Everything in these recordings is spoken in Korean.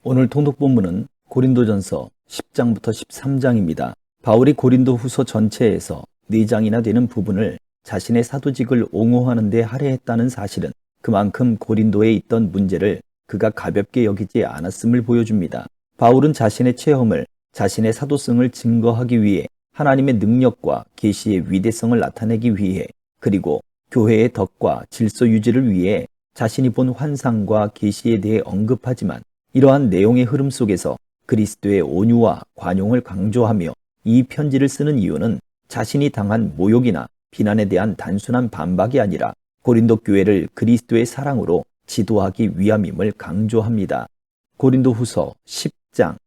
오늘 통독 본문은 고린도전서 10장부터 13장입니다. 바울이 고린도 후서 전체에서 4장이나 되는 부분을 자신의 사도직을 옹호하는 데 할애했다는 사실은 그만큼 고린도에 있던 문제를 그가 가볍게 여기지 않았음을 보여줍니다. 바울은 자신의 체험을, 자신의 사도성을 증거하기 위해 하나님의 능력과 계시의 위대성을 나타내기 위해, 그리고 교회의 덕과 질서 유지를 위해 자신이 본 환상과 계시에 대해 언급하지만, 이러한 내용의 흐름 속에서 그리스도의 온유와 관용을 강조하며 이 편지를 쓰는 이유는 자신이 당한 모욕이나 비난에 대한 단순한 반박이 아니라 고린도 교회를 그리스도의 사랑으로 지도하기 위함임을 강조합니다. 고린도 후서 10장.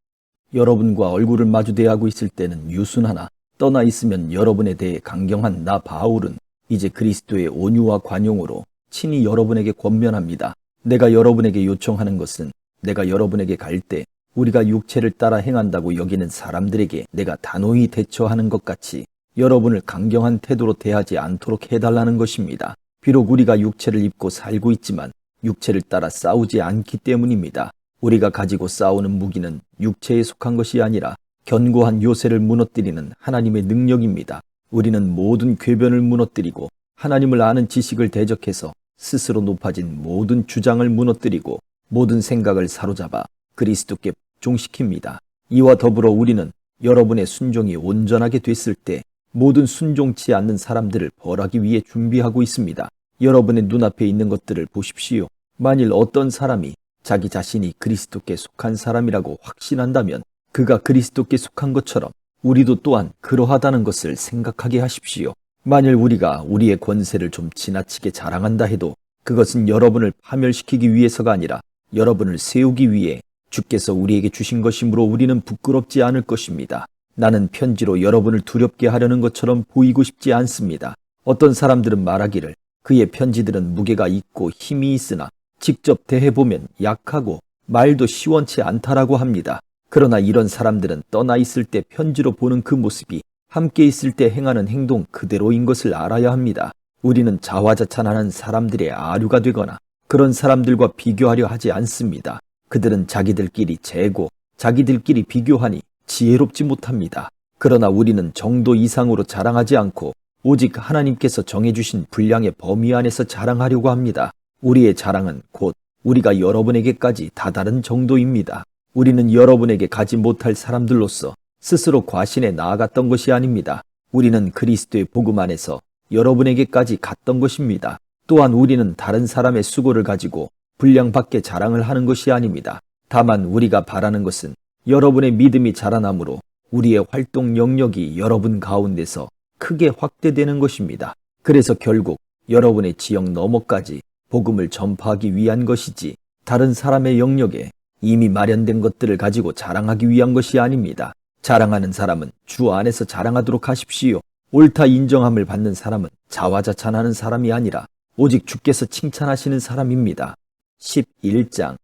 여러분과 얼굴을 마주 대하고 있을 때는 유순하나 떠나 있으면 여러분에 대해 강경한 나 바울은 이제 그리스도의 온유와 관용으로 친히 여러분에게 권면합니다. 내가 여러분에게 요청하는 것은 내가 여러분에게 갈 때 우리가 육체를 따라 행한다고 여기는 사람들에게 내가 단호히 대처하는 것 같이 여러분을 강경한 태도로 대하지 않도록 해달라는 것입니다. 비록 우리가 육체를 입고 살고 있지만 육체를 따라 싸우지 않기 때문입니다. 우리가 가지고 싸우는 무기는 육체에 속한 것이 아니라 견고한 요새를 무너뜨리는 하나님의 능력입니다. 우리는 모든 궤변을 무너뜨리고 하나님을 아는 지식을 대적해서 스스로 높아진 모든 주장을 무너뜨리고 모든 생각을 사로잡아 그리스도께 복종시킵니다. 이와 더불어 우리는 여러분의 순종이 온전하게 됐을 때 모든 순종치 않는 사람들을 벌하기 위해 준비하고 있습니다. 여러분의 눈앞에 있는 것들을 보십시오. 만일 어떤 사람이 자기 자신이 그리스도께 속한 사람이라고 확신한다면 그가 그리스도께 속한 것처럼 우리도 또한 그러하다는 것을 생각하게 하십시오. 만일 우리가 우리의 권세를 좀 지나치게 자랑한다 해도 그것은 여러분을 파멸시키기 위해서가 아니라 여러분을 세우기 위해 주께서 우리에게 주신 것이므로 우리는 부끄럽지 않을 것입니다. 나는 편지로 여러분을 두렵게 하려는 것처럼 보이고 싶지 않습니다. 어떤 사람들은 말하기를 그의 편지들은 무게가 있고 힘이 있으나 직접 대해보면 약하고 말도 시원치 않다라고 합니다. 그러나 이런 사람들은 떠나 있을 때 편지로 보는 그 모습이 함께 있을 때 행하는 행동 그대로인 것을 알아야 합니다. 우리는 자화자찬하는 사람들의 아류가 되거나 그런 사람들과 비교하려 하지 않습니다. 그들은 자기들끼리 재고 자기들끼리 비교하니 지혜롭지 못합니다. 그러나 우리는 정도 이상으로 자랑하지 않고 오직 하나님께서 정해주신 분량의 범위 안에서 자랑하려고 합니다. 우리의 자랑은 곧 우리가 여러분에게까지 다다른 정도입니다. 우리는 여러분에게 가지 못할 사람들로서 스스로 과신에 나아갔던 것이 아닙니다. 우리는 그리스도의 복음 안에서 여러분에게까지 갔던 것입니다. 또한 우리는 다른 사람의 수고를 가지고 분량 밖에 자랑을 하는 것이 아닙니다. 다만 우리가 바라는 것은 여러분의 믿음이 자라나므로 우리의 활동 영역이 여러분 가운데서 크게 확대되는 것입니다. 그래서 결국 여러분의 지역 너머까지 복음을 전파하기 위한 것이지 다른 사람의 영역에 이미 마련된 것들을 가지고 자랑하기 위한 것이 아닙니다. 자랑하는 사람은 주 안에서 자랑하도록 하십시오. 옳다 인정함을 받는 사람은 자화자찬하는 사람이 아니라 오직 주께서 칭찬하시는 사람입니다. 11장.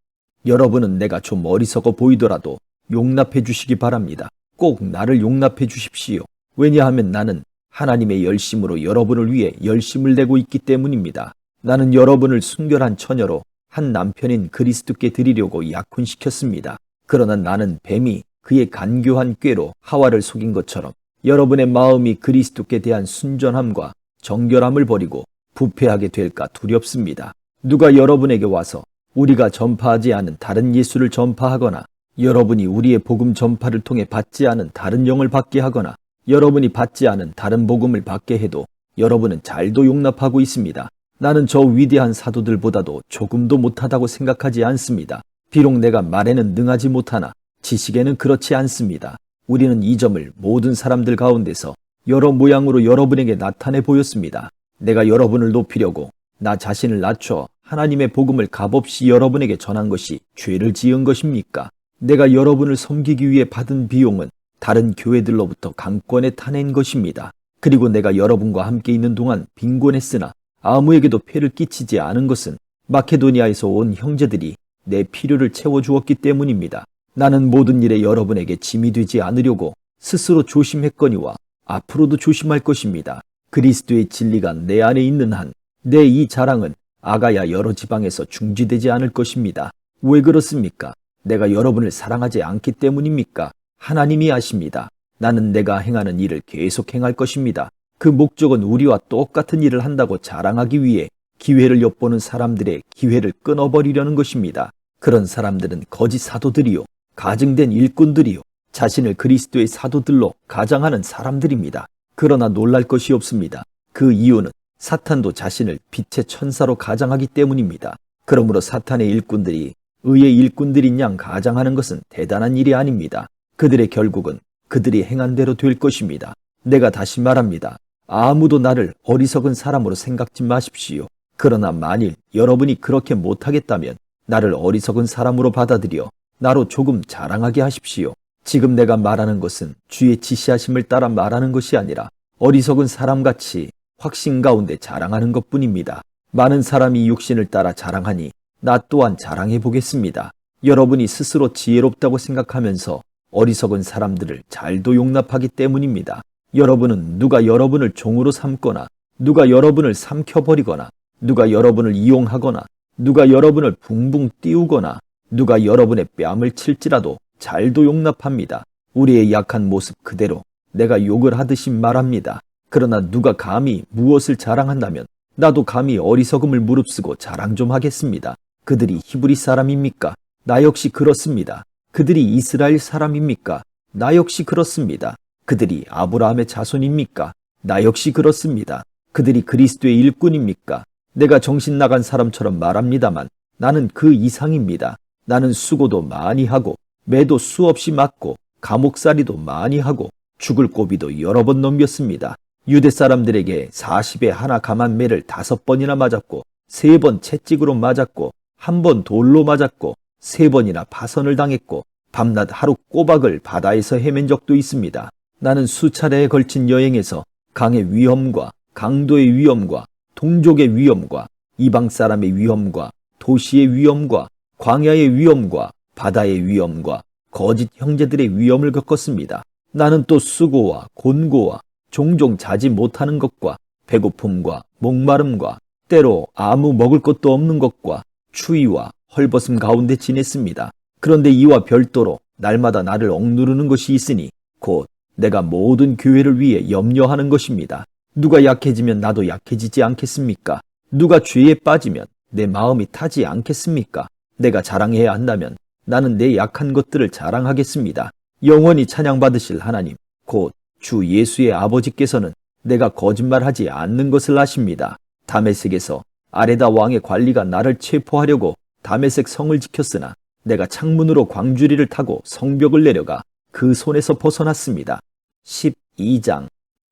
여러분은 내가 좀 어리석어 보이더라도 용납해 주시기 바랍니다. 꼭 나를 용납해 주십시오. 왜냐하면 나는 하나님의 열심으로 여러분을 위해 열심을 내고 있기 때문입니다. 나는 여러분을 순결한 처녀로 한 남편인 그리스도께 드리려고 약혼시켰습니다. 그러나 나는 뱀이 그의 간교한 꾀로 하와를 속인 것처럼 여러분의 마음이 그리스도께 대한 순전함과 정결함을 버리고 부패하게 될까 두렵습니다. 누가 여러분에게 와서 우리가 전파하지 않은 다른 예수를 전파하거나 여러분이 우리의 복음 전파를 통해 받지 않은 다른 영을 받게 하거나 여러분이 받지 않은 다른 복음을 받게 해도 여러분은 잘도 용납하고 있습니다. 나는 저 위대한 사도들보다도 조금도 못하다고 생각하지 않습니다. 비록 내가 말에는 능하지 못하나 지식에는 그렇지 않습니다. 우리는 이 점을 모든 사람들 가운데서 여러 모양으로 여러분에게 나타내 보였습니다. 내가 여러분을 높이려고 나 자신을 낮춰 하나님의 복음을 값없이 여러분에게 전한 것이 죄를 지은 것입니까? 내가 여러분을 섬기기 위해 받은 비용은 다른 교회들로부터 강권에 타낸 것입니다. 그리고 내가 여러분과 함께 있는 동안 빈곤했으나 아무에게도 폐를 끼치지 않은 것은 마케도니아에서 온 형제들이 내 필요를 채워주었기 때문입니다. 나는 모든 일에 여러분에게 짐이 되지 않으려고 스스로 조심했거니와 앞으로도 조심할 것입니다. 그리스도의 진리가 내 안에 있는 한 내 이 자랑은 아가야 여러 지방에서 중지되지 않을 것입니다. 왜 그렇습니까? 내가 여러분을 사랑하지 않기 때문입니까? 하나님이 아십니다. 나는 내가 행하는 일을 계속 행할 것입니다. 그 목적은 우리와 똑같은 일을 한다고 자랑하기 위해 기회를 엿보는 사람들의 기회를 끊어버리려는 것입니다. 그런 사람들은 거짓 사도들이요, 가증된 일꾼들이요, 자신을 그리스도의 사도들로 가장하는 사람들입니다. 그러나 놀랄 것이 없습니다. 그 이유는 사탄도 자신을 빛의 천사로 가장하기 때문입니다. 그러므로 사탄의 일꾼들이 의의 일꾼들인 양 가장하는 것은 대단한 일이 아닙니다. 그들의 결국은 그들이 행한 대로 될 것입니다. 내가 다시 말합니다. 아무도 나를 어리석은 사람으로 생각지 마십시오. 그러나 만일 여러분이 그렇게 못하겠다면 나를 어리석은 사람으로 받아들여 나로 조금 자랑하게 하십시오. 지금 내가 말하는 것은 주의 지시하심을 따라 말하는 것이 아니라 어리석은 사람같이 확신 가운데 자랑하는 것뿐입니다. 많은 사람이 육신을 따라 자랑하니 나 또한 자랑해 보겠습니다. 여러분이 스스로 지혜롭다고 생각하면서 어리석은 사람들을 잘도 용납하기 때문입니다. 여러분은 누가 여러분을 종으로 삼거나 누가 여러분을 삼켜버리거나 누가 여러분을 이용하거나 누가 여러분을 붕붕 띄우거나 누가 여러분의 뺨을 칠지라도 잘도 용납합니다. 우리의 약한 모습 그대로 내가 욕을 하듯이 말합니다. 그러나 누가 감히 무엇을 자랑한다면 나도 감히 어리석음을 무릅쓰고 자랑 좀 하겠습니다. 그들이 히브리 사람입니까? 나 역시 그렇습니다. 그들이 이스라엘 사람입니까? 나 역시 그렇습니다. 그들이 아브라함의 자손입니까? 나 역시 그렇습니다. 그들이 그리스도의 일꾼입니까? 내가 정신 나간 사람처럼 말합니다만 나는 그 이상입니다. 나는 수고도 많이 하고 매도 수없이 맞고 감옥살이도 많이 하고 죽을 고비도 여러 번 넘겼습니다. 유대 사람들에게 40에 하나 감한 매를 5번이나 맞았고 3번 채찍으로 맞았고 1번 돌로 맞았고 3번이나 파선을 당했고 밤낮 하루 꼬박을 바다에서 헤맨 적도 있습니다. 나는 수차례에 걸친 여행에서 강의 위험과 강도의 위험과 동족의 위험과 이방 사람의 위험과 도시의 위험과 광야의 위험과 바다의 위험과 거짓 형제들의 위험을 겪었습니다. 나는 또 수고와 곤고와 종종 자지 못하는 것과 배고픔과 목마름과 때로 아무 먹을 것도 없는 것과 추위와 헐벗음 가운데 지냈습니다. 그런데 이와 별도로 날마다 나를 억누르는 것이 있으니 곧 내가 모든 교회를 위해 염려하는 것입니다. 누가 약해지면 나도 약해지지 않겠습니까? 누가 죄에 빠지면 내 마음이 타지 않겠습니까? 내가 자랑해야 한다면 나는 내 약한 것들을 자랑하겠습니다. 영원히 찬양받으실 하나님, 곧 주 예수의 아버지께서는 내가 거짓말하지 않는 것을 아십니다. 다메섹에서 아레다 왕의 관리가 나를 체포하려고 다메섹 성을 지켰으나 내가 창문으로 광주리를 타고 성벽을 내려가 그 손에서 벗어났습니다. 12장.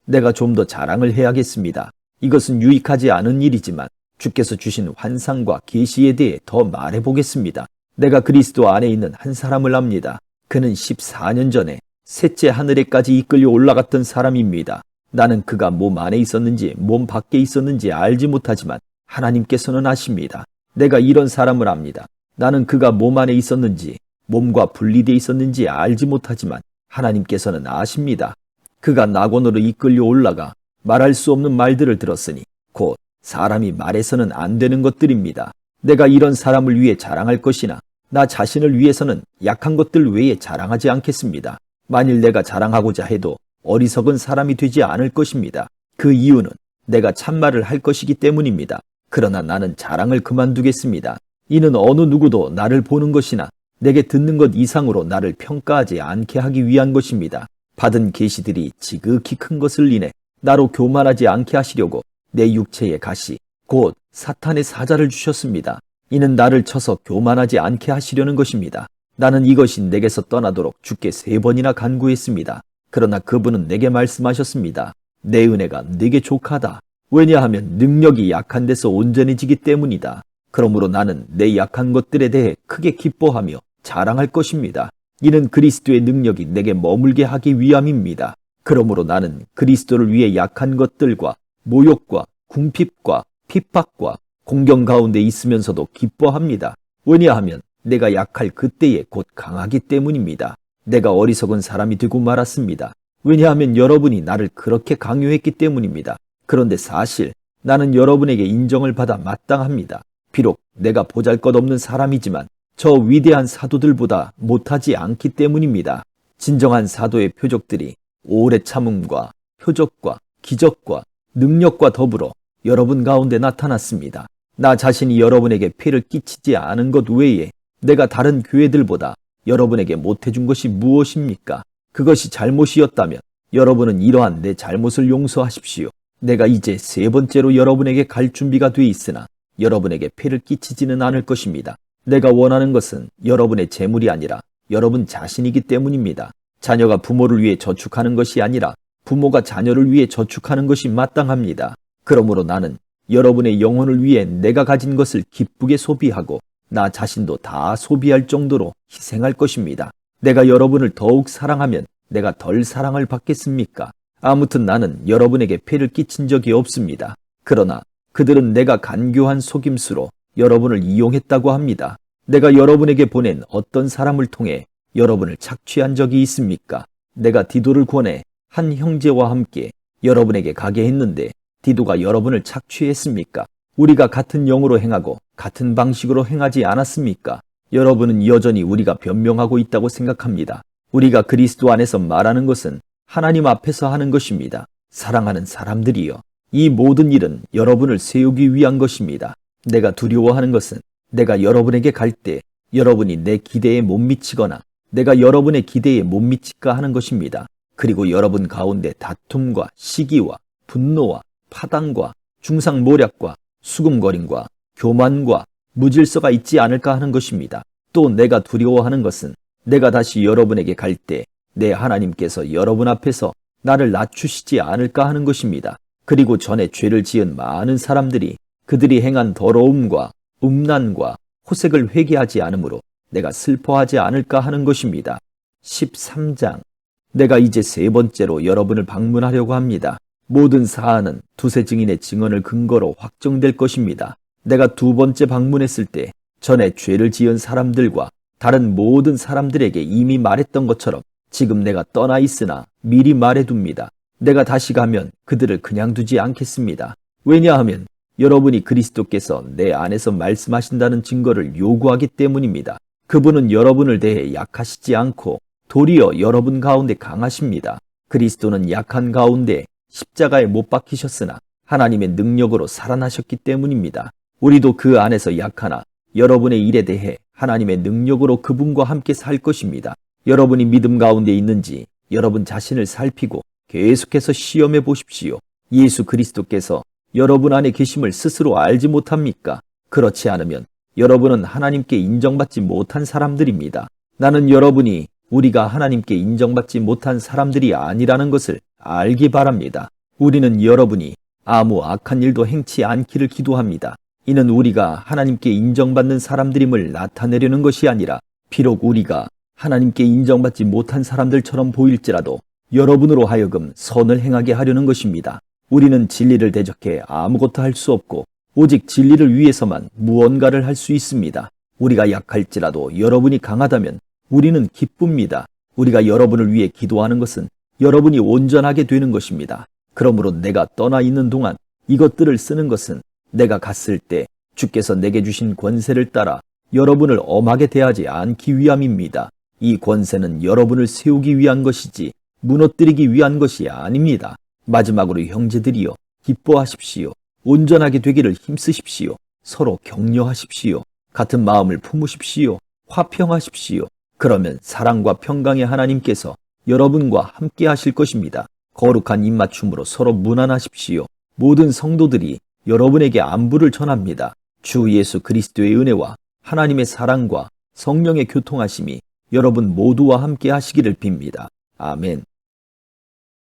내가 좀 더 자랑을 해야겠습니다. 이것은 유익하지 않은 일이지만 주께서 주신 환상과 계시에 대해 더 말해보겠습니다. 내가 그리스도 안에 있는 한 사람을 압니다. 그는 14년 전에 셋째 하늘에까지 이끌려 올라갔던 사람입니다. 나는 그가 몸 안에 있었는지 몸 밖에 있었는지 알지 못하지만 하나님께서는 아십니다. 내가 이런 사람을 압니다. 나는 그가 몸 안에 있었는지 몸과 분리되어 있었는지 알지 못하지만 하나님께서는 아십니다. 그가 낙원으로 이끌려 올라가 말할 수 없는 말들을 들었으니 곧 사람이 말해서는 안 되는 것들입니다. 내가 이런 사람을 위해 자랑할 것이나 나 자신을 위해서는 약한 것들 외에 자랑하지 않겠습니다. 만일 내가 자랑하고자 해도 어리석은 사람이 되지 않을 것입니다. 그 이유는 내가 참말을 할 것이기 때문입니다. 그러나 나는 자랑을 그만두겠습니다. 이는 어느 누구도 나를 보는 것이나 내게 듣는 것 이상으로 나를 평가하지 않게 하기 위한 것입니다. 받은 계시들이 지극히 큰 것을 인해 나로 교만하지 않게 하시려고 내 육체에 가시 곧 사탄의 사자를 주셨습니다. 이는 나를 쳐서 교만하지 않게 하시려는 것입니다. 나는 이것이 내게서 떠나도록 주께 3번이나 간구했습니다. 그러나 그분은 내게 말씀하셨습니다. 내 은혜가 네게 족하다. 왜냐하면 능력이 약한 데서 온전해지기 때문이다. 그러므로 나는 내 약한 것들에 대해 크게 기뻐하며 자랑할 것입니다. 이는 그리스도의 능력이 내게 머물게 하기 위함입니다. 그러므로 나는 그리스도를 위해 약한 것들과 모욕과 궁핍과 핍박과 공경 가운데 있으면서도 기뻐합니다. 왜냐하면 내가 약할 그때에 곧 강하기 때문입니다. 내가 어리석은 사람이 되고 말았습니다. 왜냐하면 여러분이 나를 그렇게 강요했기 때문입니다. 그런데 사실 나는 여러분에게 인정을 받아 마땅합니다. 비록 내가 보잘것없는 사람이지만 저 위대한 사도들보다 못하지 않기 때문입니다. 진정한 사도의 표적들이 오래 참음과 표적과 기적과 능력과 더불어 여러분 가운데 나타났습니다. 나 자신이 여러분에게 폐를 끼치지 않은 것 외에 내가 다른 교회들보다 여러분에게 못해준 것이 무엇입니까? 그것이 잘못이었다면 여러분은 이러한 내 잘못을 용서하십시오. 내가 이제 세 번째로 여러분에게 갈 준비가 돼 있으나 여러분에게 폐를 끼치지는 않을 것입니다. 내가 원하는 것은 여러분의 재물이 아니라 여러분 자신이기 때문입니다. 자녀가 부모를 위해 저축하는 것이 아니라 부모가 자녀를 위해 저축하는 것이 마땅합니다. 그러므로 나는 여러분의 영혼을 위해 내가 가진 것을 기쁘게 소비하고 나 자신도 다 소비할 정도로 희생할 것입니다. 내가 여러분을 더욱 사랑하면 내가 덜 사랑을 받겠습니까? 아무튼 나는 여러분에게 폐를 끼친 적이 없습니다. 그러나 그들은 내가 간교한 속임수로 여러분을 이용했다고 합니다. 내가 여러분에게 보낸 어떤 사람을 통해 여러분을 착취한 적이 있습니까? 내가 디도를 권해 한 형제와 함께 여러분에게 가게 했는데 디도가 여러분을 착취했습니까? 우리가 같은 영으로 행하고 같은 방식으로 행하지 않았습니까? 여러분은 여전히 우리가 변명하고 있다고 생각합니다. 우리가 그리스도 안에서 말하는 것은 하나님 앞에서 하는 것입니다. 사랑하는 사람들이여, 이 모든 일은 여러분을 세우기 위한 것입니다. 내가 두려워하는 것은 내가 여러분에게 갈 때 여러분이 내 기대에 못 미치거나 내가 여러분의 기대에 못 미칠까 하는 것입니다. 그리고 여러분 가운데 다툼과 시기와 분노와 파당과 중상모략과 수금거림과 교만과 무질서가 있지 않을까 하는 것입니다. 또 내가 두려워하는 것은 내가 다시 여러분에게 갈 때 내 하나님께서 여러분 앞에서 나를 낮추시지 않을까 하는 것입니다. 그리고 전에 죄를 지은 많은 사람들이 그들이 행한 더러움과 음란과 호색을 회개하지 않으므로 내가 슬퍼하지 않을까 하는 것입니다. 13장. 내가 이제 세 번째로 여러분을 방문하려고 합니다. 모든 사안은 두세 증인의 증언을 근거로 확정될 것입니다. 내가 두 번째 방문했을 때 전에 죄를 지은 사람들과 다른 모든 사람들에게 이미 말했던 것처럼 지금 내가 떠나 있으나 미리 말해둡니다. 내가 다시 가면 그들을 그냥 두지 않겠습니다. 왜냐하면 여러분이 그리스도께서 내 안에서 말씀하신다는 증거를 요구하기 때문입니다. 그분은 여러분을 대해 약하시지 않고 도리어 여러분 가운데 강하십니다. 그리스도는 약한 가운데 십자가에 못 박히셨으나 하나님의 능력으로 살아나셨기 때문입니다. 우리도 그 안에서 약하나 여러분의 일에 대해 하나님의 능력으로 그분과 함께 살 것입니다. 여러분이 믿음 가운데 있는지 여러분 자신을 살피고 계속해서 시험해 보십시오. 예수 그리스도께서 여러분 안에 계심을 스스로 알지 못합니까? 그렇지 않으면 여러분은 하나님께 인정받지 못한 사람들입니다. 나는 여러분이 우리가 하나님께 인정받지 못한 사람들이 아니라는 것을 알기 바랍니다. 우리는 여러분이 아무 악한 일도 행치 않기를 기도합니다. 이는 우리가 하나님께 인정받는 사람들임을 나타내려는 것이 아니라 비록 우리가 하나님께 인정받지 못한 사람들처럼 보일지라도 여러분으로 하여금 선을 행하게 하려는 것입니다. 우리는 진리를 대적해 아무것도 할 수 없고 오직 진리를 위해서만 무언가를 할 수 있습니다. 우리가 약할지라도 여러분이 강하다면 우리는 기쁩니다. 우리가 여러분을 위해 기도하는 것은 여러분이 온전하게 되는 것입니다. 그러므로 내가 떠나 있는 동안 이것들을 쓰는 것은 내가 갔을 때 주께서 내게 주신 권세를 따라 여러분을 엄하게 대하지 않기 위함입니다. 이 권세는 여러분을 세우기 위한 것이지 무너뜨리기 위한 것이 아닙니다. 마지막으로 형제들이여, 기뻐하십시오. 온전하게 되기를 힘쓰십시오. 서로 격려하십시오. 같은 마음을 품으십시오. 화평하십시오. 그러면 사랑과 평강의 하나님께서 여러분과 함께 하실 것입니다. 거룩한 입맞춤으로 서로 문안하십시오. 모든 성도들이 여러분에게 안부를 전합니다. 주 예수 그리스도의 은혜와 하나님의 사랑과 성령의 교통하심이 여러분 모두와 함께 하시기를 빕니다. 아멘.